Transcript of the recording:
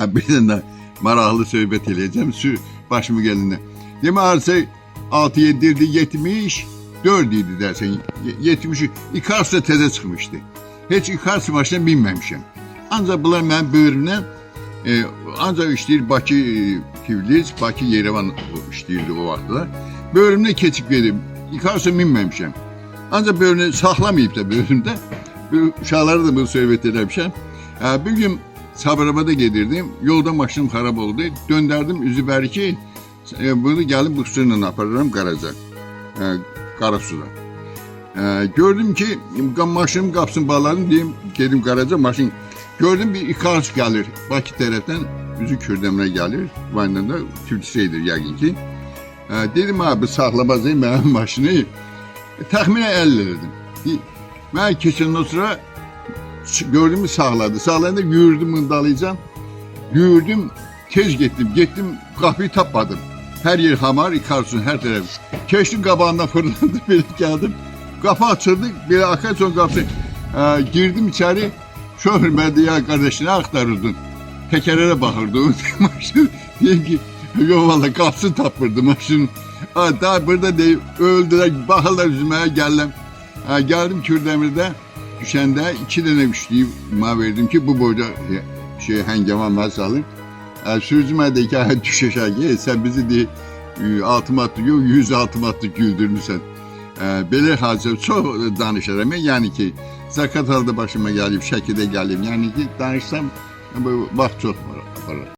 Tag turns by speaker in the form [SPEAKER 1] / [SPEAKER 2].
[SPEAKER 1] Bir de maraqlı söhbət eləyəcəm başımı gəlinə. Demə arsa 6-7 idi, 74 idi dersen. 70 İkars da təzə çıxmışdı. Heç İkars maşına binməmişəm. Ancaq bunlar mənim böğrümdən ancaq işləyir Bakı Tiflis, Bakı Yerevan işləyirdi o vaxtlar. Böğrümdən keçib gedim. İkarsa minməmişəm. Ancaq böğrünü saxlamayıb da böğrümdə. Uşaqları da bunu söhbət eləmişəm. Bir gün Sabirabad'a gedirdim. Yolda maşınım xarab oldu. Döndərdim üzü bəri ki, bunu gəlib bu suyla aparıram Qaraca. Qarasuda. Gördüm ki, maşınım qapısını bağladım, deyim, gedim Qaraca, maşın. Gördüm bir İkars gəlir, Bakı tərəfdən, üzü Kürdəmirə gəlir. Vandan da Tiflis'eydir yəqin ki. Dedim, abi saxlamaz değil mənim maşını. Təxminə 50 dedim. Mən keçəndən sonra gördüm sağladı. Sağlayanda yürüdüm mındalayacağım. Yürüdüm, tez gittim, kapıyı tapmadım. Her yer hamar, İkars'ın her tarafı. Keçtim qabağından fırlandım, böyle geldim. Kapı açıldı, böyle akasyon kapısı. Girdim içeri, şoför ben ya kardeşini aktarırdın. Tekerlere bakırdı. Diyeyim ki, yok valla kapısını tapırdı maşının. Daha burada değil, öldüler, bakırlar yüzüme geldim. Geldim Kürdemir'de. Düşəndə 2 dənə güçlüyü verdim ki, bu boyda həngəman mən salın. Sürücümə də ki, düşəşək ki, sən bizi deyil, 6 matlı yox, 106 matlı güldürmüsən. Belə hadisə çox danışaram. Yəni ki, zakat halda başıma gəlib, şəkidə gəlib. Yəni ki, danışsam, vaxt çox aparır.